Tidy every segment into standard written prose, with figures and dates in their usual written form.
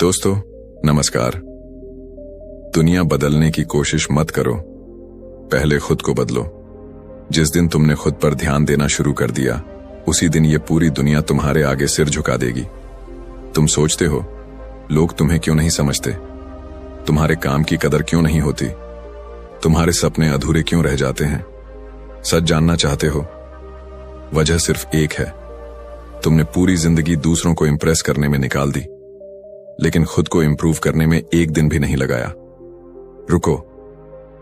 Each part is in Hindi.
दोस्तों नमस्कार। दुनिया बदलने की कोशिश मत करो, पहले खुद को बदलो। जिस दिन तुमने खुद पर ध्यान देना शुरू कर दिया, उसी दिन ये पूरी दुनिया तुम्हारे आगे सिर झुका देगी। तुम सोचते हो लोग तुम्हें क्यों नहीं समझते, तुम्हारे काम की कदर क्यों नहीं होती, तुम्हारे सपने अधूरे क्यों रह जाते हैं। सच जानना चाहते हो? वजह सिर्फ एक है, तुमने पूरी जिंदगी दूसरों को इंप्रेस करने में निकाल दी, लेकिन खुद को इंप्रूव करने में एक दिन भी नहीं लगाया। रुको,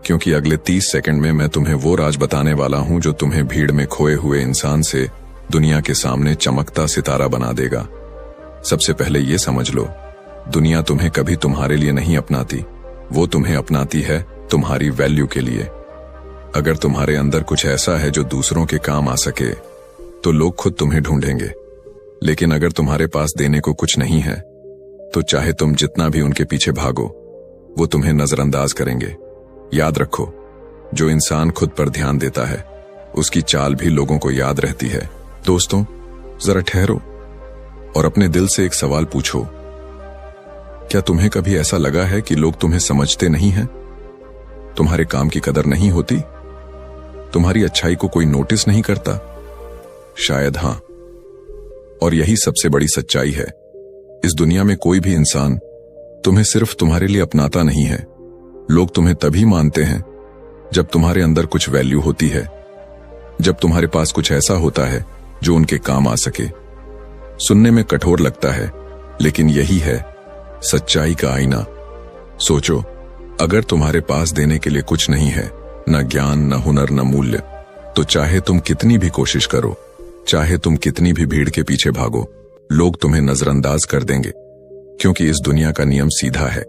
क्योंकि अगले 30 सेकंड में मैं तुम्हें वो राज बताने वाला हूं जो तुम्हें भीड़ में खोए हुए इंसान से दुनिया के सामने चमकता सितारा बना देगा। सबसे पहले ये समझ लो, दुनिया तुम्हें कभी तुम्हारे लिए नहीं अपनाती, वो तुम्हें अपनाती है तुम्हारी वैल्यू के लिए। अगर तुम्हारे अंदर कुछ ऐसा है जो दूसरों के काम आ सके, तो लोग खुद तुम्हें ढूंढेंगे। लेकिन अगर तुम्हारे पास देने को कुछ नहीं है, तो चाहे तुम जितना भी उनके पीछे भागो, वो तुम्हें नजरअंदाज करेंगे। याद रखो, जो इंसान खुद पर ध्यान देता है, उसकी चाल भी लोगों को याद रहती है। दोस्तों, जरा ठहरो और अपने दिल से एक सवाल पूछो। क्या तुम्हें कभी ऐसा लगा है कि लोग तुम्हें समझते नहीं हैं? तुम्हारे काम की कदर नहीं होती? तुम्हारी अच्छाई को कोई नोटिस नहीं करता? शायद हां, और यही सबसे बड़ी सच्चाई है। इस दुनिया में कोई भी इंसान तुम्हें सिर्फ तुम्हारे लिए अपनाता नहीं है। लोग तुम्हें तभी मानते हैं जब तुम्हारे अंदर कुछ वैल्यू होती है, जब तुम्हारे पास कुछ ऐसा होता है जो उनके काम आ सके। सुनने में कठोर लगता है, लेकिन यही है सच्चाई का आईना। सोचो, अगर तुम्हारे पास देने के लिए कुछ नहीं है, न ज्ञान, न हुनर, न मूल्य, तो चाहे तुम कितनी भी कोशिश करो, चाहे तुम कितनी भी भीड़ के पीछे भागो, लोग तुम्हें नजरअंदाज कर देंगे। क्योंकि इस दुनिया का नियम सीधा है,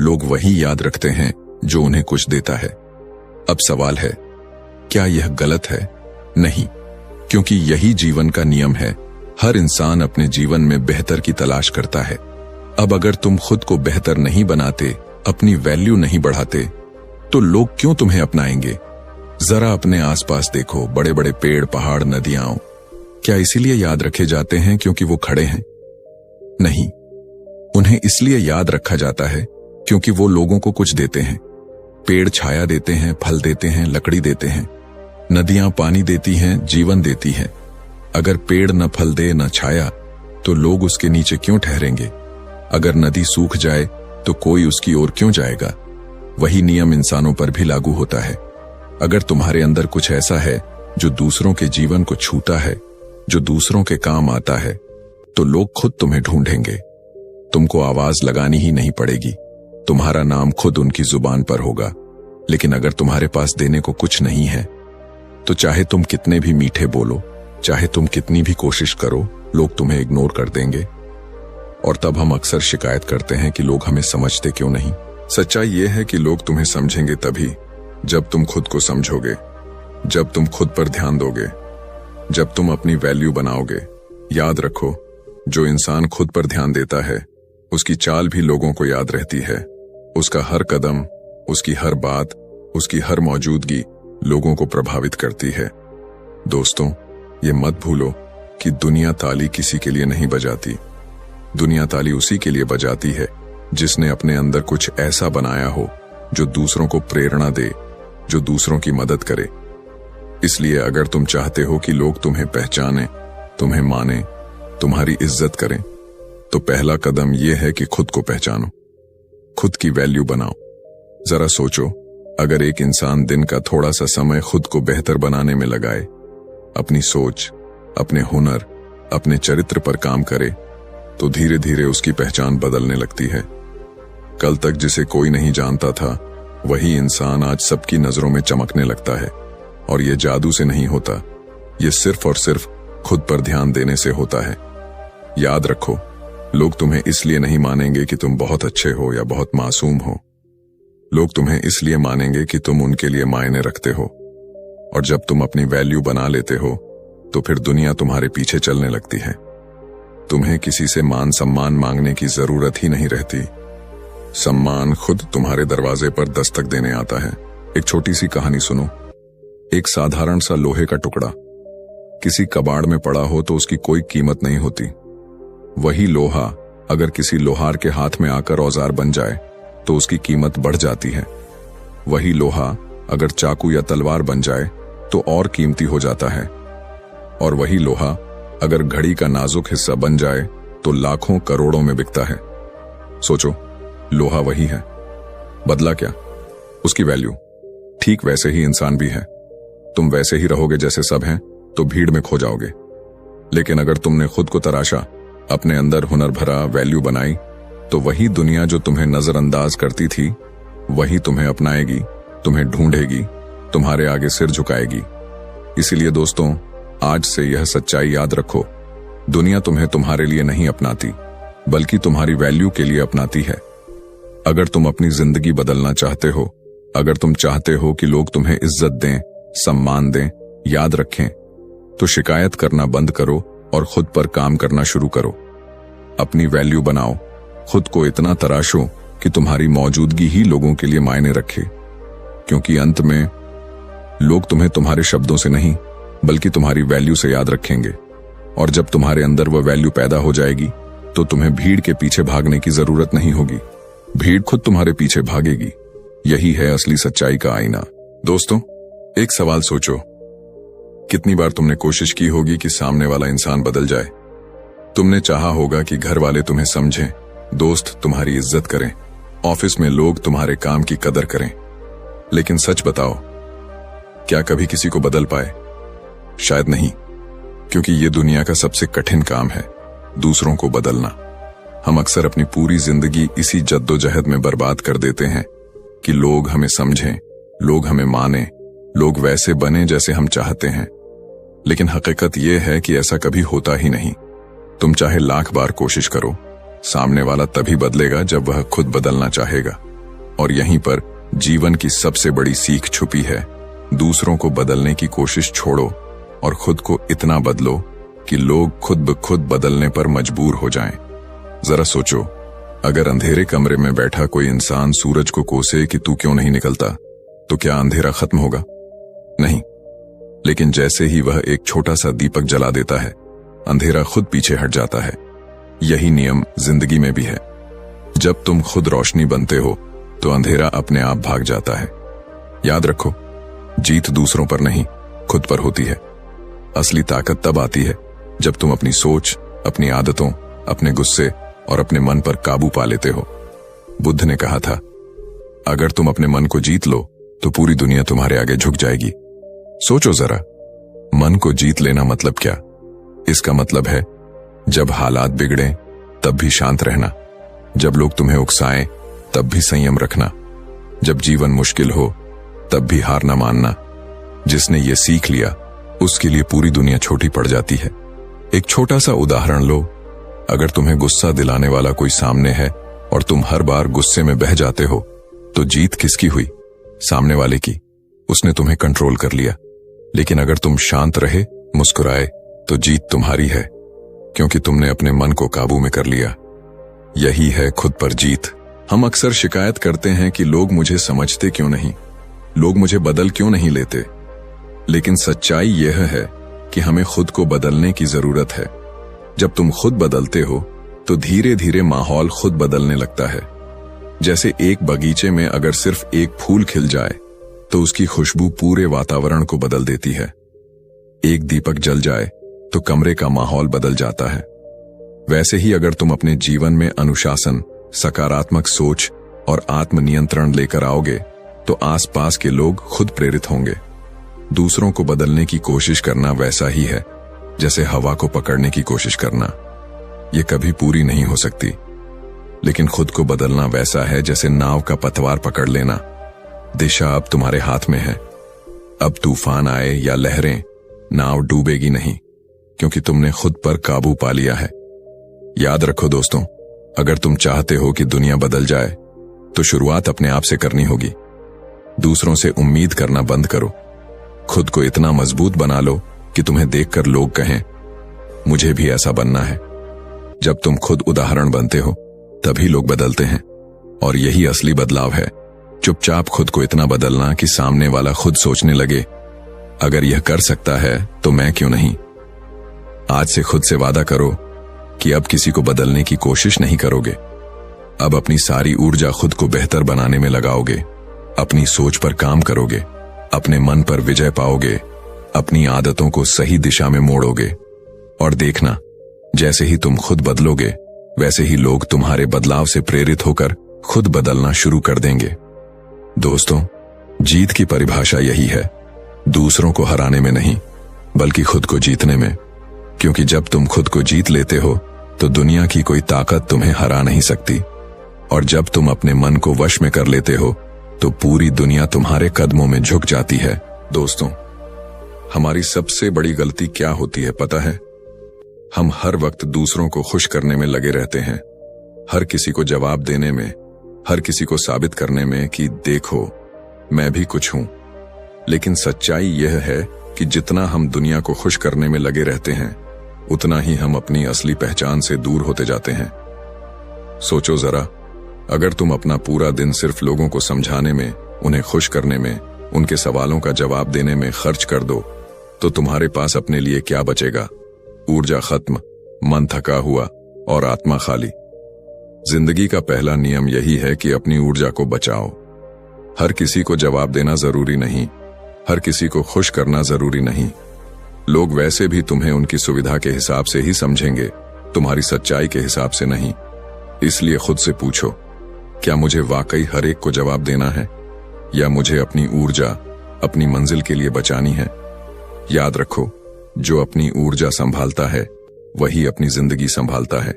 लोग वही याद रखते हैं जो उन्हें कुछ देता है। अब सवाल है, क्या यह गलत है? नहीं, क्योंकि यही जीवन का नियम है। हर इंसान अपने जीवन में बेहतर की तलाश करता है। अब अगर तुम खुद को बेहतर नहीं बनाते, अपनी वैल्यू नहीं बढ़ाते, तो लोग क्यों तुम्हें अपनाएंगे? जरा अपने आसपास देखो, बड़े बड़े पेड़, पहाड़, नदियां, क्या इसीलिए याद रखे जाते हैं क्योंकि वो खड़े हैं? नहीं, उन्हें इसलिए याद रखा जाता है क्योंकि वो लोगों को कुछ देते हैं। पेड़ छाया देते हैं, फल देते हैं, लकड़ी देते हैं। नदियां पानी देती हैं, जीवन देती हैं। अगर पेड़ न फल दे, न छाया, तो लोग उसके नीचे क्यों ठहरेंगे? अगर नदी सूख जाए तो कोई उसकी ओर क्यों जाएगा? वही नियम इंसानों पर भी लागू होता है। अगर तुम्हारे अंदर कुछ ऐसा है जो दूसरों के जीवन को छूता है, जो दूसरों के काम आता है, तो लोग खुद तुम्हें ढूंढेंगे। तुमको आवाज लगानी ही नहीं पड़ेगी, तुम्हारा नाम खुद उनकी जुबान पर होगा। लेकिन अगर तुम्हारे पास देने को कुछ नहीं है, तो चाहे तुम कितने भी मीठे बोलो, चाहे तुम कितनी भी कोशिश करो, लोग तुम्हें इग्नोर कर देंगे। और तब हम अक्सर शिकायत करते हैं कि लोग हमें समझते क्यों नहीं। सच्चाई यह है कि लोग तुम्हें समझेंगे तभी जब तुम खुद को समझोगे, जब तुम खुद पर ध्यान दोगे, जब तुम अपनी वैल्यू बनाओगे। याद रखो, जो इंसान खुद पर ध्यान देता है, उसकी चाल भी लोगों को याद रहती है। उसका हर कदम, उसकी हर बात, उसकी हर मौजूदगी लोगों को प्रभावित करती है। दोस्तों, ये मत भूलो कि दुनिया ताली किसी के लिए नहीं बजाती। दुनिया ताली उसी के लिए बजाती है जिसने अपने अंदर कुछ ऐसा बनाया हो जो दूसरों को प्रेरणा दे, जो दूसरों की मदद करे। इसलिए अगर तुम चाहते हो कि लोग तुम्हें पहचाने, तुम्हें माने, तुम्हारी इज्जत करें, तो पहला कदम यह है कि खुद को पहचानो, खुद की वैल्यू बनाओ। जरा सोचो, अगर एक इंसान दिन का थोड़ा सा समय खुद को बेहतर बनाने में लगाए, अपनी सोच, अपने हुनर, अपने चरित्र पर काम करे, तो धीरे धीरे उसकी पहचान बदलने लगती है। कल तक जिसे कोई नहीं जानता था, वही इंसान आज सबकी नजरों में चमकने लगता है। और ये जादू से नहीं होता, ये सिर्फ और सिर्फ खुद पर ध्यान देने से होता है। याद रखो, लोग तुम्हें इसलिए नहीं मानेंगे कि तुम बहुत अच्छे हो या बहुत मासूम हो। लोग तुम्हें इसलिए मानेंगे कि तुम उनके लिए मायने रखते हो। और जब तुम अपनी वैल्यू बना लेते हो, तो फिर दुनिया तुम्हारे पीछे चलने लगती है। तुम्हें किसी से मान सम्मान मांगने की जरूरत ही नहीं रहती। सम्मान खुद तुम्हारे दरवाजे पर दस्तक देने आता है। एक छोटी सी कहानी सुनो। एक साधारण सा लोहे का टुकड़ा किसी कबाड़ में पड़ा हो तो उसकी कोई कीमत नहीं होती। वही लोहा अगर किसी लोहार के हाथ में आकर औजार बन जाए तो उसकी कीमत बढ़ जाती है। वही लोहा अगर चाकू या तलवार बन जाए तो और कीमती हो जाता है। और वही लोहा अगर घड़ी का नाजुक हिस्सा बन जाए तो लाखों करोड़ों में बिकता है। सोचो, लोहा वही है, बदला क्या? उसकी वैल्यू। ठीक वैसे ही इंसान भी है। तुम वैसे ही रहोगे जैसे सब हैं तो भीड़ में खो जाओगे। लेकिन अगर तुमने खुद को तराशा, अपने अंदर हुनर भरा, वैल्यू बनाई, तो वही दुनिया जो तुम्हें नजरअंदाज करती थी वही तुम्हें अपनाएगी, तुम्हें ढूंढेगी, तुम्हारे आगे सिर झुकाएगी। इसीलिए दोस्तों, आज से यह सच्चाई याद रखो, दुनिया तुम्हें तुम्हारे लिए नहीं अपनाती बल्कि तुम्हारी वैल्यू के लिए अपनाती है। अगर तुम अपनी जिंदगी बदलना चाहते हो, अगर तुम चाहते हो कि लोग तुम्हें इज्जत दें, सम्मान दें, याद रखें, तो शिकायत करना बंद करो और खुद पर काम करना शुरू करो। अपनी वैल्यू बनाओ, खुद को इतना तराशो कि तुम्हारी मौजूदगी ही लोगों के लिए मायने रखे, क्योंकि अंत में लोग तुम्हें तुम्हारे शब्दों से नहीं बल्कि तुम्हारी वैल्यू से याद रखेंगे। और जब तुम्हारे अंदर वह वैल्यू पैदा हो जाएगी तो तुम्हें भीड़ के पीछे भागने की जरूरत नहीं होगी, भीड़ खुद तुम्हारे पीछे भागेगी। यही है असली सच्चाई का आईना। दोस्तों, एक सवाल सोचो, कितनी बार तुमने कोशिश की होगी कि सामने वाला इंसान बदल जाए? तुमने चाहा होगा कि घर वाले तुम्हें समझें, दोस्त तुम्हारी इज्जत करें, ऑफिस में लोग तुम्हारे काम की कदर करें। लेकिन सच बताओ, क्या कभी किसी को बदल पाए? शायद नहीं, क्योंकि ये दुनिया का सबसे कठिन काम है, दूसरों को बदलना। हम अक्सर अपनी पूरी जिंदगी इसी जद्दोजहद में बर्बाद कर देते हैं कि लोग हमें समझें, लोग हमें माने, लोग वैसे बने जैसे हम चाहते हैं। लेकिन हकीकत यह है कि ऐसा कभी होता ही नहीं। तुम चाहे लाख बार कोशिश करो, सामने वाला तभी बदलेगा जब वह खुद बदलना चाहेगा। और यहीं पर जीवन की सबसे बड़ी सीख छुपी है। दूसरों को बदलने की कोशिश छोड़ो और खुद को इतना बदलो कि लोग खुद ब खुद बदलने पर मजबूर हो जाएं। जरा सोचो, अगर अंधेरे कमरे में बैठा कोई इंसान सूरज को कोसे कि तू क्यों नहीं निकलता, तो क्या अंधेरा खत्म होगा? नहीं। लेकिन जैसे ही वह एक छोटा सा दीपक जला देता है, अंधेरा खुद पीछे हट जाता है। यही नियम जिंदगी में भी है। जब तुम खुद रोशनी बनते हो तो अंधेरा अपने आप भाग जाता है। याद रखो, जीत दूसरों पर नहीं, खुद पर होती है। असली ताकत तब आती है जब तुम अपनी सोच, अपनी आदतों, अपने गुस्से और अपने मन पर काबू पा लेते हो। बुद्ध ने कहा था, अगर तुम अपने मन को जीत लो तो पूरी दुनिया तुम्हारे आगे झुक जाएगी। सोचो जरा, मन को जीत लेना मतलब क्या? इसका मतलब है जब हालात बिगड़े तब भी शांत रहना, जब लोग तुम्हें उकसाएं तब भी संयम रखना, जब जीवन मुश्किल हो तब भी हार न मानना। जिसने ये सीख लिया उसके लिए पूरी दुनिया छोटी पड़ जाती है। एक छोटा सा उदाहरण लो, अगर तुम्हें गुस्सा दिलाने वाला कोई सामने है और तुम हर बार गुस्से में बह जाते हो, तो जीत किसकी हुई? सामने वाले की। उसने तुम्हें कंट्रोल कर लिया। लेकिन अगर तुम शांत रहे, मुस्कुराए, तो जीत तुम्हारी है, क्योंकि तुमने अपने मन को काबू में कर लिया। यही है खुद पर जीत। हम अक्सर शिकायत करते हैं कि लोग मुझे समझते क्यों नहीं, लोग मुझे बदल क्यों नहीं लेते। लेकिन सच्चाई यह है कि हमें खुद को बदलने की जरूरत है। जब तुम खुद बदलते हो तो धीरे धीरे माहौल खुद बदलने लगता है। जैसे एक बगीचे में अगर सिर्फ एक फूल खिल जाए तो उसकी खुशबू पूरे वातावरण को बदल देती है। एक दीपक जल जाए तो कमरे का माहौल बदल जाता है। वैसे ही अगर तुम अपने जीवन में अनुशासन, सकारात्मक सोच और आत्मनियंत्रण लेकर आओगे तो आसपास के लोग खुद प्रेरित होंगे। दूसरों को बदलने की कोशिश करना वैसा ही है जैसे हवा को पकड़ने की कोशिश करना। यह कभी पूरी नहीं हो सकती। लेकिन खुद को बदलना वैसा है जैसे नाव का पतवार पकड़ लेना। दिशा अब तुम्हारे हाथ में है। अब तूफान आए या लहरें, नाव डूबेगी नहीं, क्योंकि तुमने खुद पर काबू पा लिया है। याद रखो दोस्तों, अगर तुम चाहते हो कि दुनिया बदल जाए तो शुरुआत अपने आप से करनी होगी। दूसरों से उम्मीद करना बंद करो। खुद को इतना मजबूत बना लो कि तुम्हें देखकर लोग कहें, मुझे भी ऐसा बनना है। जब तुम खुद उदाहरण बनते हो तभी लोग बदलते हैं। और यही असली बदलाव है। चुपचाप खुद को इतना बदलना कि सामने वाला खुद सोचने लगे, अगर यह कर सकता है तो मैं क्यों नहीं। आज से खुद से वादा करो, कि अब किसी को बदलने की कोशिश नहीं करोगे। अब अपनी सारी ऊर्जा खुद को बेहतर बनाने में लगाओगे, अपनी सोच पर काम करोगे, अपने मन पर विजय पाओगे, अपनी आदतों को सही दिशा में मोड़ोगे। और देखना, जैसे ही तुम खुद बदलोगे वैसे ही लोग तुम्हारे बदलाव से प्रेरित होकर खुद बदलना शुरू कर देंगे। दोस्तों, जीत की परिभाषा यही है, दूसरों को हराने में नहीं बल्कि खुद को जीतने में। क्योंकि जब तुम खुद को जीत लेते हो तो दुनिया की कोई ताकत तुम्हें हरा नहीं सकती। और जब तुम अपने मन को वश में कर लेते हो तो पूरी दुनिया तुम्हारे कदमों में झुक जाती है। दोस्तों, हमारी सबसे बड़ी गलती क्या होती है पता है? हम हर वक्त दूसरों को खुश करने में लगे रहते हैं, हर किसी को जवाब देने में, हर किसी को साबित करने में कि देखो मैं भी कुछ हूं। लेकिन सच्चाई यह है कि जितना हम दुनिया को खुश करने में लगे रहते हैं उतना ही हम अपनी असली पहचान से दूर होते जाते हैं। सोचो जरा, अगर तुम अपना पूरा दिन सिर्फ लोगों को समझाने में, उन्हें खुश करने में, उनके सवालों का जवाब देने में खर्च कर दो तो तुम्हारे पास अपने लिए क्या बचेगा? ऊर्जा खत्म, मन थका हुआ और आत्मा खाली। जिंदगी का पहला नियम यही है कि अपनी ऊर्जा को बचाओ। हर किसी को जवाब देना जरूरी नहीं, हर किसी को खुश करना जरूरी नहीं। लोग वैसे भी तुम्हें उनकी सुविधा के हिसाब से ही समझेंगे, तुम्हारी सच्चाई के हिसाब से नहीं। इसलिए खुद से पूछो, क्या मुझे वाकई हर एक को जवाब देना है या मुझे अपनी ऊर्जा अपनी मंजिल के लिए बचानी है? याद रखो, जो अपनी ऊर्जा संभालता है वही अपनी जिंदगी संभालता है।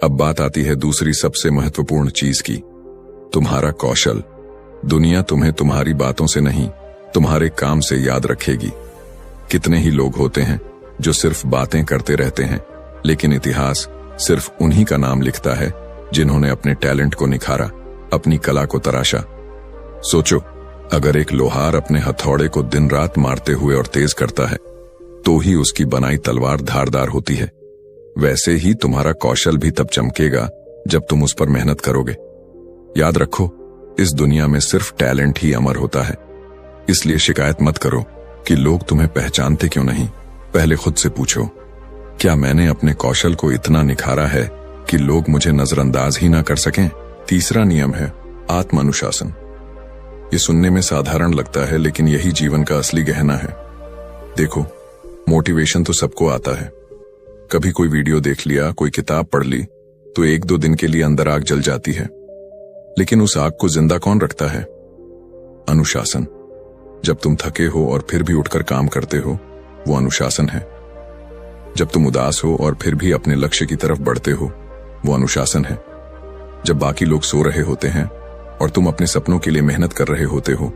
अब बात आती है दूसरी सबसे महत्वपूर्ण चीज की, तुम्हारा कौशल। दुनिया तुम्हें तुम्हारी बातों से नहीं, तुम्हारे काम से याद रखेगी। कितने ही लोग होते हैं जो सिर्फ बातें करते रहते हैं, लेकिन इतिहास सिर्फ उन्हीं का नाम लिखता है जिन्होंने अपने टैलेंट को निखारा, अपनी कला को तराशा। सोचो, अगर एक लोहार अपने हथौड़े को दिन रात मारते हुए और तेज करता है तो ही उसकी बनाई तलवार धारदार होती है। वैसे ही तुम्हारा कौशल भी तब चमकेगा जब तुम उस पर मेहनत करोगे। याद रखो, इस दुनिया में सिर्फ टैलेंट ही अमर होता है। इसलिए शिकायत मत करो कि लोग तुम्हें पहचानते क्यों नहीं। पहले खुद से पूछो, क्या मैंने अपने कौशल को इतना निखारा है कि लोग मुझे नजरअंदाज ही ना कर सकें? तीसरा नियम है आत्म अनुशासन। ये सुनने में साधारण लगता है लेकिन यही जीवन का असली गहना है। देखो, मोटिवेशन तो सबको आता है। कभी कोई वीडियो देख लिया, कोई किताब पढ़ ली तो एक दो दिन के लिए अंदर आग जल जाती है। लेकिन उस आग को जिंदा कौन रखता है? अनुशासन। जब तुम थके हो और फिर भी उठकर काम करते हो, वो अनुशासन है। जब तुम उदास हो और फिर भी अपने लक्ष्य की तरफ बढ़ते हो, वो अनुशासन है। जब बाकी लोग सो रहे होते हैं और तुम अपने सपनों के लिए मेहनत कर रहे होते हो,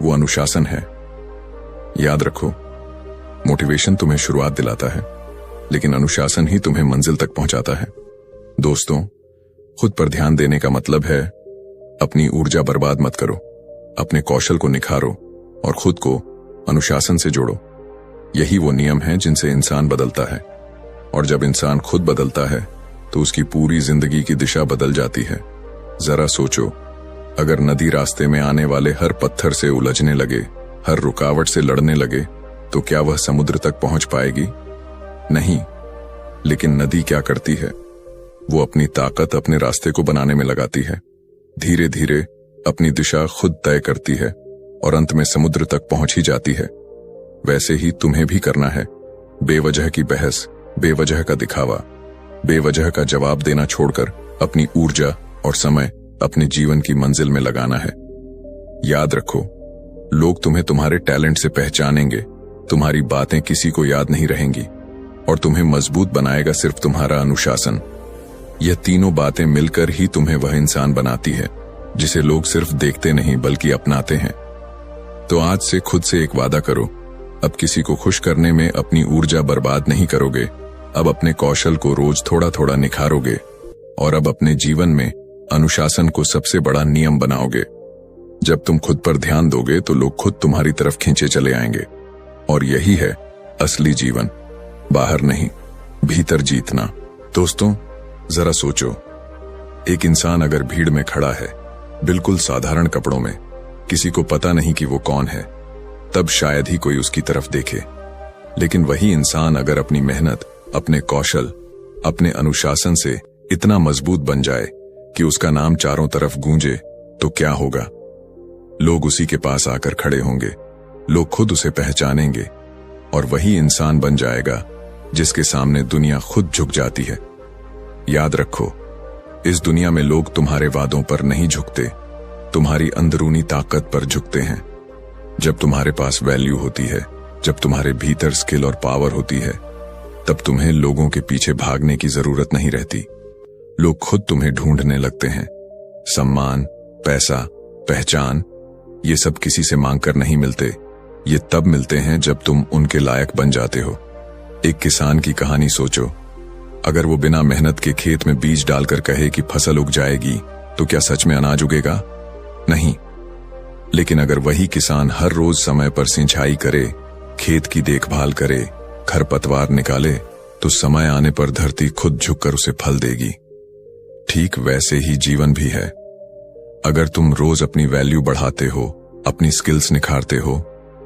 वो अनुशासन है। याद रखो, मोटिवेशन तुम्हें शुरुआत दिलाता है लेकिन अनुशासन ही तुम्हें मंजिल तक पहुंचाता है। दोस्तों, खुद पर ध्यान देने का मतलब है अपनी ऊर्जा बर्बाद मत करो, अपने कौशल को निखारो और खुद को अनुशासन से जोड़ो। यही वो नियम हैं जिनसे इंसान बदलता है। और जब इंसान खुद बदलता है तो उसकी पूरी जिंदगी की दिशा बदल जाती है। जरा सोचो, अगर नदी रास्ते में आने वाले हर पत्थर से उलझने लगे, हर रुकावट से लड़ने लगे, तो क्या वह समुद्र तक पहुंच पाएगी? नहीं। लेकिन नदी क्या करती है? वो अपनी ताकत अपने रास्ते को बनाने में लगाती है, धीरे धीरे अपनी दिशा खुद तय करती है और अंत में समुद्र तक पहुंच ही जाती है। वैसे ही तुम्हें भी करना है। बेवजह की बहस, बेवजह का दिखावा, बेवजह का जवाब देना छोड़कर अपनी ऊर्जा और समय अपने जीवन की मंजिल में लगाना है। याद रखो, लोग तुम्हें तुम्हारे टैलेंट से पहचानेंगे, तुम्हारी बातें किसी को याद नहीं रहेंगी और तुम्हें मजबूत बनाएगा सिर्फ तुम्हारा अनुशासन। यह तीनों बातें मिलकर ही तुम्हें वह इंसान बनाती है जिसे लोग सिर्फ देखते नहीं बल्कि अपनाते हैं। तो आज से खुद से एक वादा करो, अब किसी को खुश करने में अपनी ऊर्जा बर्बाद नहीं करोगे। अब अपने कौशल को रोज थोड़ा थोड़ा निखारोगे और अब अपने जीवन में अनुशासन को सबसे बड़ा नियम बनाओगे। जब तुम खुद पर ध्यान दोगे तो लोग खुद तुम्हारी तरफ खींचे चले आएंगे। और यही है असली जीवन, बाहर नहीं, भीतर जीतना। दोस्तों, जरा सोचो, एक इंसान अगर भीड़ में खड़ा है, बिल्कुल साधारण कपड़ों में, किसी को पता नहीं कि वो कौन है, तब शायद ही कोई उसकी तरफ देखे। लेकिन वही इंसान अगर अपनी मेहनत, अपने कौशल अपने अनुशासन से इतना मजबूत बन जाए कि उसका नाम चारों तरफ गूंजे, तो क्या होगा? लोग उसी के पास आकर खड़े होंगे, लोग खुद उसे पहचानेंगे और वही इंसान बन जाएगा जिसके सामने दुनिया खुद झुक जाती है। याद रखो, इस दुनिया में लोग तुम्हारे वादों पर नहीं झुकते, तुम्हारी अंदरूनी ताकत पर झुकते हैं। जब तुम्हारे पास वैल्यू होती है, जब तुम्हारे भीतर स्किल और पावर होती है, तब तुम्हें लोगों के पीछे भागने की जरूरत नहीं रहती। लोग खुद तुम्हें ढूंढने लगते हैं। सम्मान, पैसा, पहचान, ये सब किसी से मांगकर नहीं मिलते। ये तब मिलते हैं जब तुम उनके लायक बन जाते हो। एक किसान की कहानी सोचो। अगर वो बिना मेहनत के खेत में बीज डालकर कहे कि फसल उग जाएगी, तो क्या सच में अनाज उगेगा? नहीं। लेकिन अगर वही किसान हर रोज समय पर सिंचाई करे, खेत की देखभाल करे, खरपतवार निकाले, तो समय आने पर धरती खुद झुककर उसे फल देगी। ठीक वैसे ही जीवन भी है। अगर तुम रोज अपनी वैल्यू बढ़ाते हो, अपनी स्किल्स निखारते हो,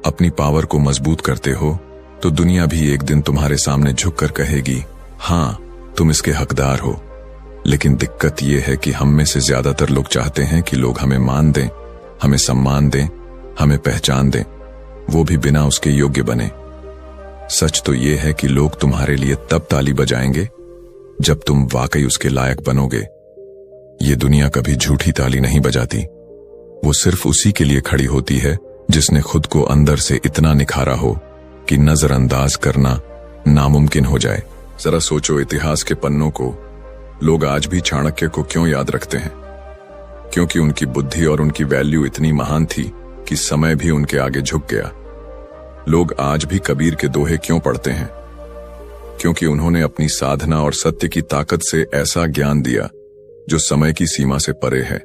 अपनी पावर को मजबूत करते हो, तो दुनिया भी एक दिन तुम्हारे सामने झुककर कहेगी, हाँ, तुम इसके हकदार हो। लेकिन दिक्कत यह है कि हम में से ज्यादातर लोग चाहते हैं कि लोग हमें मान दें, हमें सम्मान दें, हमें पहचान दें, वो भी बिना उसके योग्य बने। सच तो यह है कि लोग तुम्हारे लिए तब ताली बजाएंगे जब तुम वाकई उसके लायक बनोगे। ये दुनिया कभी झूठी ताली नहीं बजाती। वो सिर्फ उसी के लिए खड़ी होती है जिसने खुद को अंदर से इतना निखारा हो कि नजरअंदाज करना नामुमकिन हो जाए। जरा सोचो, इतिहास के पन्नों को लोग आज भी चाणक्य को क्यों याद रखते हैं? क्योंकि उनकी बुद्धि और उनकी वैल्यू इतनी महान थी कि समय भी उनके आगे झुक गया। लोग आज भी कबीर के दोहे क्यों पढ़ते हैं? क्योंकि उन्होंने अपनी साधना और सत्य की ताकत से ऐसा ज्ञान दिया जो समय की सीमा से परे है।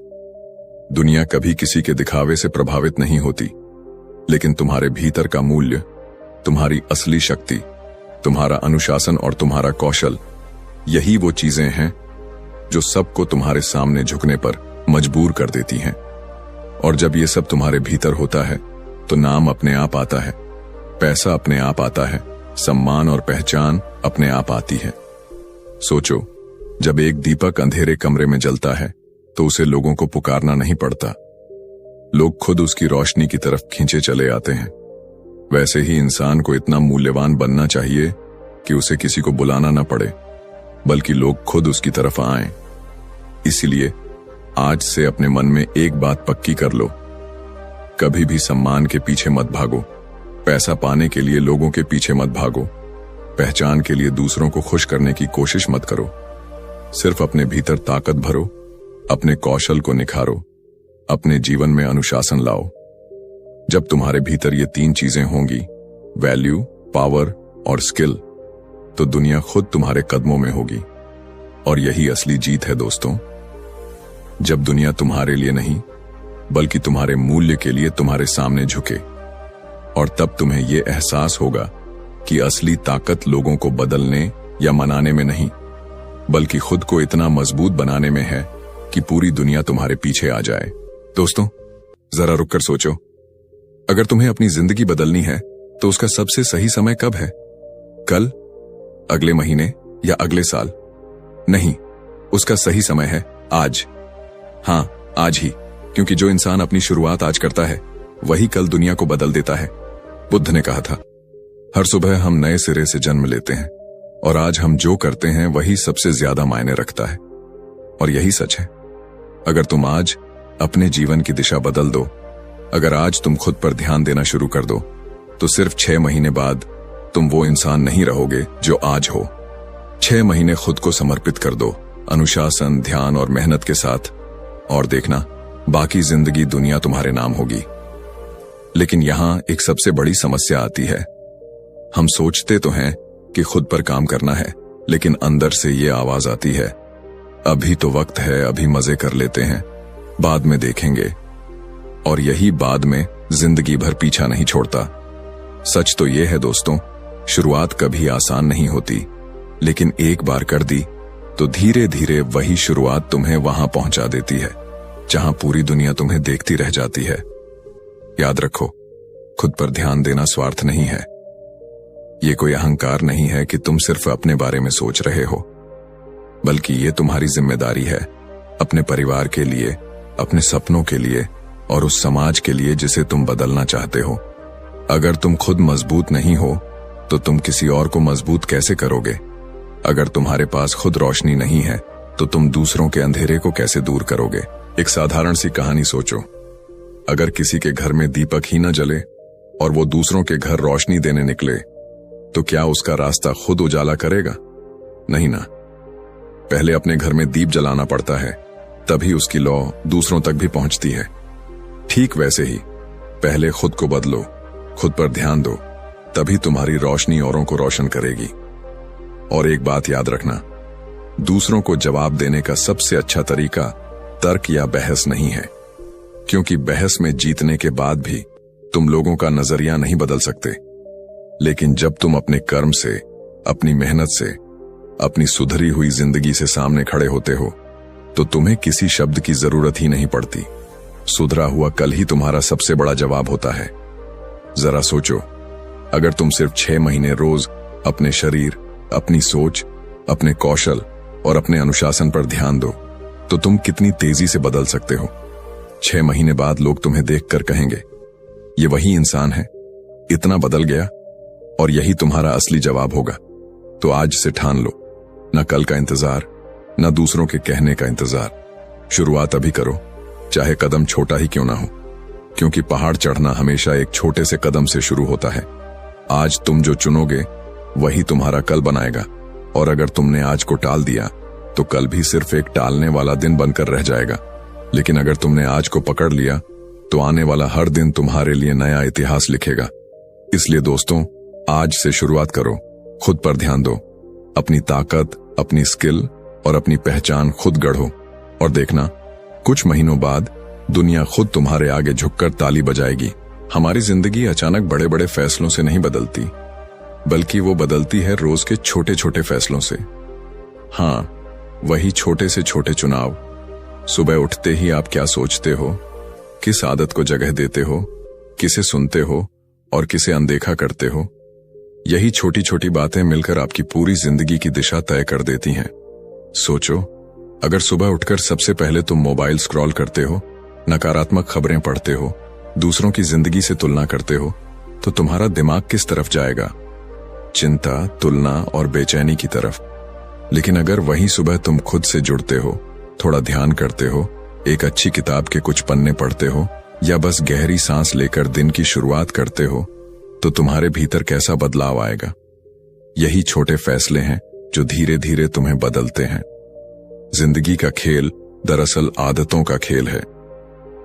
दुनिया कभी किसी के दिखावे से प्रभावित नहीं होती, लेकिन तुम्हारे भीतर का मूल्य, तुम्हारी असली शक्ति, तुम्हारा अनुशासन और तुम्हारा कौशल, यही वो चीजें हैं जो सबको तुम्हारे सामने झुकने पर मजबूर कर देती हैं। और जब ये सब तुम्हारे भीतर होता है, तो नाम अपने आप आता है, पैसा अपने आप आता है, सम्मान और पहचान अपने आप आती है। सोचो, जब एक दीपक अंधेरे कमरे में जलता है, तो उसे लोगों को पुकारना नहीं पड़ता, लोग खुद उसकी रोशनी की तरफ खींचे चले आते हैं। वैसे ही इंसान को इतना मूल्यवान बनना चाहिए कि उसे किसी को बुलाना न पड़े, बल्कि लोग खुद उसकी तरफ आएं। इसीलिए आज से अपने मन में एक बात पक्की कर लो, कभी भी सम्मान के पीछे मत भागो, पैसा पाने के लिए लोगों के पीछे मत भागो, पहचान के लिए दूसरों को खुश करने की कोशिश मत करो। सिर्फ अपने भीतर ताकत भरो, अपने कौशल को निखारो, अपने जीवन में अनुशासन लाओ। जब तुम्हारे भीतर ये तीन चीजें होंगी, वैल्यू, पावर और स्किल, तो दुनिया खुद तुम्हारे कदमों में होगी। और यही असली जीत है दोस्तों। जब दुनिया तुम्हारे लिए नहीं, बल्कि तुम्हारे मूल्य के लिए तुम्हारे सामने झुके, और तब तुम्हें यह एहसास होगा कि असली ताकत लोगों को बदलने या मनाने में नहीं, बल्कि खुद को इतना मजबूत बनाने में है कि पूरी दुनिया तुम्हारे पीछे आ जाए। दोस्तों, जरा रुककर सोचो, अगर तुम्हें अपनी जिंदगी बदलनी है तो उसका सबसे सही समय कब है? कल, अगले महीने या अगले साल? नहीं, उसका सही समय है आज। हाँ, आज ही, क्योंकि जो इंसान अपनी शुरुआत आज करता है, वही कल दुनिया को बदल देता है। बुद्ध ने कहा था, हर सुबह हम नए सिरे से जन्म लेते हैं, और आज हम जो करते हैं वही सबसे ज्यादा मायने रखता है। और यही सच है। अगर तुम आज अपने जीवन की दिशा बदल दो, अगर आज तुम खुद पर ध्यान देना शुरू कर दो, तो सिर्फ 6 महीने बाद तुम वो इंसान नहीं रहोगे जो आज हो। 6 महीने खुद को समर्पित कर दो, अनुशासन, ध्यान और मेहनत के साथ, और देखना, बाकी जिंदगी दुनिया तुम्हारे नाम होगी। लेकिन यहां एक सबसे बड़ी समस्या आती है। हम सोचते तो हैं कि खुद पर काम करना है, लेकिन अंदर से ये आवाज आती है, अभी तो वक्त है, अभी मजे कर लेते हैं, बाद में देखेंगे। और यही बाद में जिंदगी भर पीछा नहीं छोड़ता। सच तो यह है दोस्तों, शुरुआत कभी आसान नहीं होती, लेकिन एक बार कर दी तो धीरे धीरे वही शुरुआत तुम्हें वहां पहुंचा देती है जहां पूरी दुनिया तुम्हें देखती रह जाती है। याद रखो, खुद पर ध्यान देना स्वार्थ नहीं है। ये कोई अहंकार नहीं है कि तुम सिर्फ अपने बारे में सोच रहे हो। बल्कि ये तुम्हारी जिम्मेदारी है अपने परिवार के लिए, अपने सपनों के लिए और उस समाज के लिए जिसे तुम बदलना चाहते हो। अगर तुम खुद मजबूत नहीं हो तो तुम किसी और को मजबूत कैसे करोगे? अगर तुम्हारे पास खुद रोशनी नहीं है तो तुम दूसरों के अंधेरे को कैसे दूर करोगे? एक साधारण सी कहानी सोचो। अगर किसी के घर में दीपक ही न जले और वो दूसरों के घर रोशनी देने निकले तो क्या उसका रास्ता खुद उजाला करेगा? नहीं ना। पहले अपने घर में दीप जलाना पड़ता है, तभी उसकी लौ दूसरों तक भी पहुंचती है। ठीक वैसे ही पहले खुद को बदलो, खुद पर ध्यान दो, तभी तुम्हारी रोशनी औरों को रोशन करेगी। और एक बात याद रखना, दूसरों को जवाब देने का सबसे अच्छा तरीका तर्क या बहस नहीं है, क्योंकि बहस में जीतने के बाद भी तुम लोगों का नजरिया नहीं बदल सकते। लेकिन जब तुम अपने कर्म से, अपनी मेहनत से, अपनी सुधरी हुई जिंदगी से सामने खड़े होते हो तो तुम्हें किसी शब्द की जरूरत ही नहीं पड़ती। सुधरा हुआ कल ही तुम्हारा सबसे बड़ा जवाब होता है। जरा सोचो, अगर तुम सिर्फ 6 महीने रोज अपने शरीर, अपनी सोच, अपने कौशल और अपने अनुशासन पर ध्यान दो तो तुम कितनी तेजी से बदल सकते हो। 6 महीने बाद लोग तुम्हें देखकर कहेंगे, ये वही इंसान है, इतना बदल गया। और यही तुम्हारा असली जवाब होगा। तो आज से ठान लो, न कल का इंतजार, न दूसरों के कहने का इंतजार। शुरुआत अभी करो, चाहे कदम छोटा ही क्यों ना हो, क्योंकि पहाड़ चढ़ना हमेशा एक छोटे से कदम से शुरू होता है। आज तुम जो चुनोगे वही तुम्हारा कल बनाएगा। और अगर तुमने आज को टाल दिया तो कल भी सिर्फ एक टालने वाला दिन बनकर रह जाएगा। लेकिन अगर तुमने आज को पकड़ लिया तो आने वाला हर दिन तुम्हारे लिए नया इतिहास लिखेगा। इसलिए दोस्तों, आज से शुरुआत करो, खुद पर ध्यान दो, अपनी ताकत, अपनी स्किल और अपनी पहचान खुद गढ़ो। और देखना, कुछ महीनों बाद दुनिया खुद तुम्हारे आगे झुककर ताली बजाएगी। हमारी जिंदगी अचानक बड़े बड़े फैसलों से नहीं बदलती, बल्कि वो बदलती है रोज के छोटे छोटे फैसलों से। हाँ, वही छोटे से छोटे चुनाव। सुबह उठते ही आप क्या सोचते हो, किस आदत को जगह देते हो, किसे सुनते हो और किसे अनदेखा करते हो। यही छोटी छोटी बातें मिलकर आपकी पूरी जिंदगी की दिशा तय कर देती हैं। सोचो, अगर सुबह उठकर सबसे पहले तुम मोबाइल स्क्रॉल करते हो, नकारात्मक खबरें पढ़ते हो, दूसरों की जिंदगी से तुलना करते हो, तो तुम्हारा दिमाग किस तरफ जाएगा? चिंता, तुलना और बेचैनी की तरफ। लेकिन अगर वही सुबह तुम खुद से जुड़ते हो, थोड़ा ध्यान करते हो, एक अच्छी किताब के कुछ पन्ने पढ़ते हो या बस गहरी सांस लेकर दिन की शुरुआत करते हो, तो तुम्हारे भीतर कैसा बदलाव आएगा? यही छोटे फैसले हैं जो धीरे धीरे तुम्हें बदलते हैं। जिंदगी का खेल दरअसल आदतों का खेल है।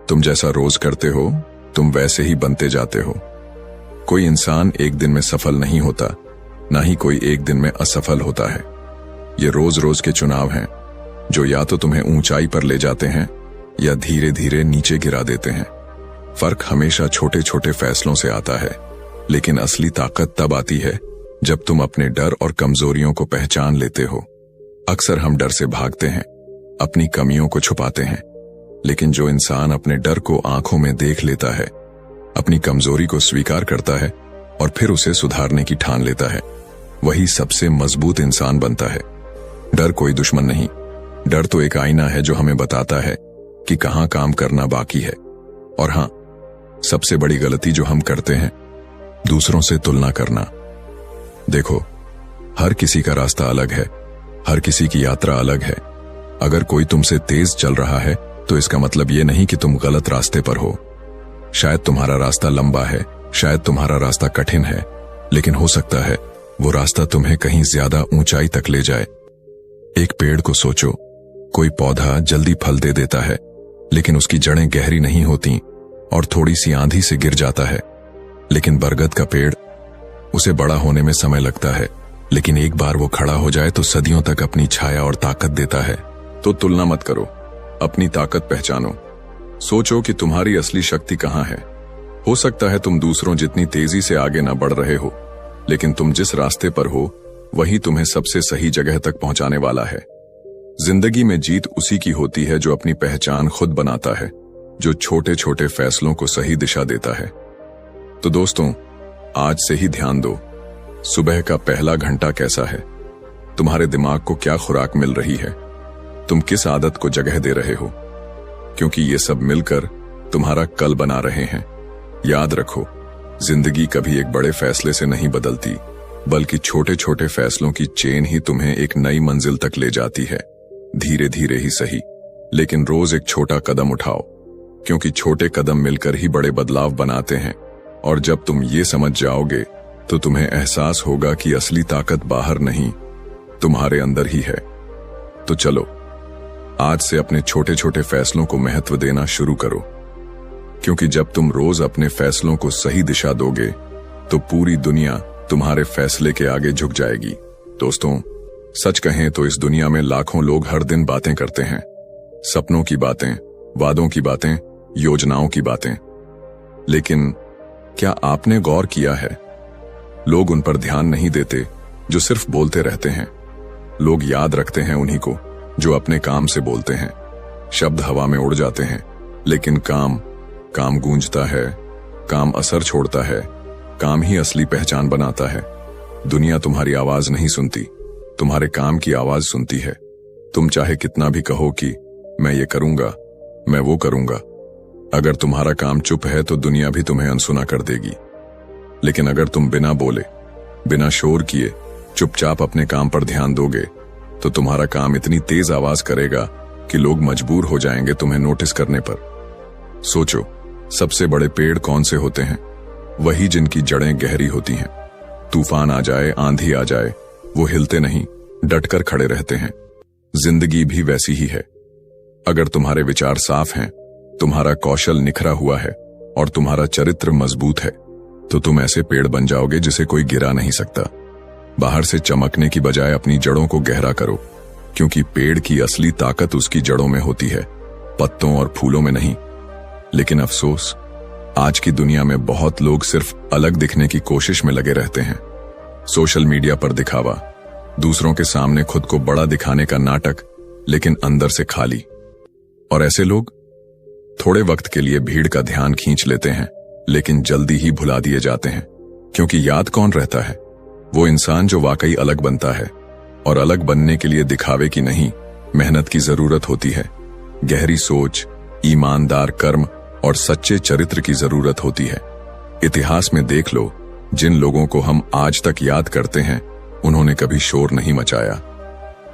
तुम जैसा रोज करते हो, तुम वैसे ही बनते जाते हो। कोई इंसान एक दिन में सफल नहीं होता, ना ही कोई एक दिन में असफल होता है। ये रोज रोज के चुनाव हैं जो या तो तुम्हें ऊंचाई पर ले जाते हैं या धीरे धीरे नीचे गिरा देते हैं। फर्क हमेशा छोटे छोटे फैसलों से आता है, लेकिन असली ताकत तब आती है जब तुम अपने डर और कमजोरियों को पहचान लेते हो। अक्सर हम डर से भागते हैं, अपनी कमियों को छुपाते हैं, लेकिन जो इंसान अपने डर को आंखों में देख लेता है, अपनी कमजोरी को स्वीकार करता है और फिर उसे सुधारने की ठान लेता है, वही सबसे मजबूत इंसान बनता है। डर कोई दुश्मन नहीं, डर तो एक आईना है जो हमें बताता है कि कहां काम करना बाकी है। और हां, सबसे बड़ी गलती जो हम करते हैं, दूसरों से तुलना करना। देखो, हर किसी का रास्ता अलग है, हर किसी की यात्रा अलग है। अगर कोई तुमसे तेज चल रहा है तो इसका मतलब ये नहीं कि तुम गलत रास्ते पर हो। शायद तुम्हारा रास्ता लंबा है, शायद तुम्हारा रास्ता कठिन है, लेकिन हो सकता है वो रास्ता तुम्हें कहीं ज्यादा ऊंचाई तक ले जाए। एक पेड़ को सोचो, कोई पौधा जल्दी फल दे देता है, लेकिन उसकी जड़ें गहरी नहीं होती और थोड़ी सी आंधी से गिर जाता है। लेकिन बरगद का पेड़, उसे बड़ा होने में समय लगता है, लेकिन एक बार वो खड़ा हो जाए तो सदियों तक अपनी छाया और ताकत देता है। तो तुलना मत करो, अपनी ताकत पहचानो। सोचो कि तुम्हारी असली शक्ति कहां है। हो सकता है तुम दूसरों जितनी तेजी से आगे ना बढ़ रहे हो, लेकिन तुम जिस रास्ते पर हो वही तुम्हें सबसे सही जगह तक पहुंचाने वाला है। जिंदगी में जीत उसी की होती है जो अपनी पहचान खुद बनाता है, जो छोटे छोटे फैसलों को सही दिशा देता है। तो दोस्तों, आज से ही ध्यान दो, सुबह का पहला घंटा कैसा है? तुम्हारे दिमाग को क्या खुराक मिल रही है, तुम किस आदत को जगह दे रहे हो, क्योंकि ये सब मिलकर तुम्हारा कल बना रहे हैं। याद रखो, जिंदगी कभी एक बड़े फैसले से नहीं बदलती, बल्कि छोटे छोटे फैसलों की चेन ही तुम्हें एक नई मंजिल तक ले जाती है। धीरे धीरे ही सही, लेकिन रोज एक छोटा कदम उठाओ, क्योंकि छोटे कदम मिलकर ही बड़े बदलाव बनाते हैं। और जब तुम ये समझ जाओगे तो तुम्हें एहसास होगा कि असली ताकत बाहर नहीं, तुम्हारे अंदर ही है। तो चलो, आज से अपने छोटे छोटे फैसलों को महत्व देना शुरू करो, क्योंकि जब तुम रोज अपने फैसलों को सही दिशा दोगे तो पूरी दुनिया तुम्हारे फैसले के आगे झुक जाएगी। दोस्तों, सच कहें तो इस दुनिया में लाखों लोग हर दिन बातें करते हैं, सपनों की बातें, वादों की बातें, योजनाओं की बातें। लेकिन क्या आपने गौर किया है, लोग उन पर ध्यान नहीं देते जो सिर्फ बोलते रहते हैं। लोग याद रखते हैं उन्हीं को जो अपने काम से बोलते हैं। शब्द हवा में उड़ जाते हैं, लेकिन काम गूंजता है, काम असर छोड़ता है, काम ही असली पहचान बनाता है। दुनिया तुम्हारी आवाज नहीं सुनती, तुम्हारे काम की आवाज सुनती है। तुम चाहे कितना भी कहो कि मैं ये करूंगा, मैं वो करूंगा, अगर तुम्हारा काम चुप है तो दुनिया भी तुम्हें अनसुना कर देगी। लेकिन अगर तुम बिना बोले, बिना शोर किए चुपचाप अपने काम पर ध्यान दोगे तो तुम्हारा काम इतनी तेज आवाज करेगा कि लोग मजबूर हो जाएंगे तुम्हें नोटिस करने पर। सोचो, सबसे बड़े पेड़ कौन से होते हैं? वही जिनकी जड़ें गहरी होती हैं। तूफान आ जाए, आंधी आ जाए, वो हिलते नहीं, डटकर खड़े रहते हैं। जिंदगी भी वैसी ही है। अगर तुम्हारे विचार साफ हैं, तुम्हारा कौशल निखरा हुआ है और तुम्हारा चरित्र मजबूत है, तो तुम ऐसे पेड़ बन जाओगे जिसे कोई गिरा नहीं सकता। बाहर से चमकने की बजाय अपनी जड़ों को गहरा करो, क्योंकि पेड़ की असली ताकत उसकी जड़ों में होती है, पत्तों और फूलों में नहीं। लेकिन अफसोस, आज की दुनिया में बहुत लोग सिर्फ अलग दिखने की कोशिश में लगे रहते हैं। सोशल मीडिया पर दिखावा, दूसरों के सामने खुद को बड़ा दिखाने का नाटक, लेकिन अंदर से खाली। और ऐसे लोग थोड़े वक्त के लिए भीड़ का ध्यान खींच लेते हैं, लेकिन जल्दी ही भुला दिए जाते हैं। क्योंकि याद कौन रहता है? वो इंसान जो वाकई अलग बनता है। और अलग बनने के लिए दिखावे की नहीं, मेहनत की जरूरत होती है। गहरी सोच, ईमानदार कर्म और सच्चे चरित्र की जरूरत होती है। इतिहास में देख लो, जिन लोगों को हम आज तक याद करते हैं, उन्होंने कभी शोर नहीं मचाया।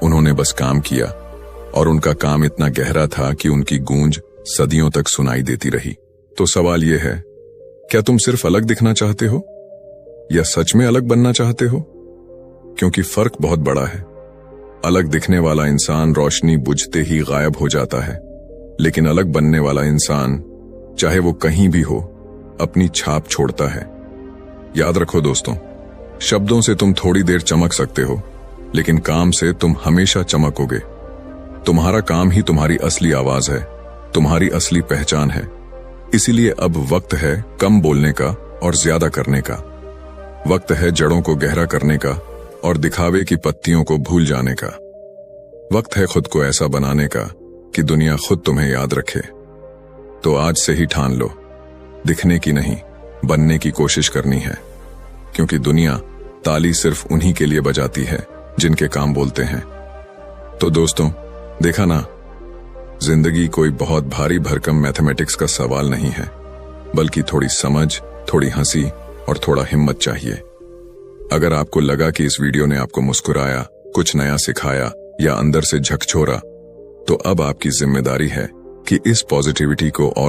उन्होंने बस काम किया, और उनका काम इतना गहरा था कि उनकी गूंज सदियों तक सुनाई देती रही। तो सवाल यह है, क्या तुम सिर्फ अलग दिखना चाहते हो या सच में अलग बनना चाहते हो? क्योंकि फर्क बहुत बड़ा है। अलग दिखने वाला इंसान रोशनी बुझते ही गायब हो जाता है, लेकिन अलग बनने वाला इंसान, चाहे वो कहीं भी हो, अपनी छाप छोड़ता है। याद रखो दोस्तों, शब्दों से तुम थोड़ी देर चमक सकते हो, लेकिन काम से तुम हमेशा चमकोगे। तुम्हारा काम ही तुम्हारी असली आवाज है, तुम्हारी असली पहचान है। इसीलिए अब वक्त है कम बोलने का और ज्यादा करने का। वक्त है जड़ों को गहरा करने का और दिखावे की पत्तियों को भूल जाने का। वक्त है खुद को ऐसा बनाने का कि दुनिया खुद तुम्हें याद रखे। तो आज से ही ठान लो, दिखने की नहीं, बनने की कोशिश करनी है। क्योंकि दुनिया ताली सिर्फ उन्हीं के लिए बजाती है जिनके काम बोलते हैं। तो दोस्तों, देखा ना, जिंदगी कोई बहुत भारी भरकम मैथमेटिक्स का सवाल नहीं है, बल्कि थोड़ी समझ, थोड़ी हंसी और थोड़ा हिम्मत चाहिए। अगर आपको लगा कि इस वीडियो ने आपको मुस्कुराया, कुछ नया सिखाया या अंदर से झकझोरा, तो अब आपकी जिम्मेदारी है कि इस पॉजिटिविटी को और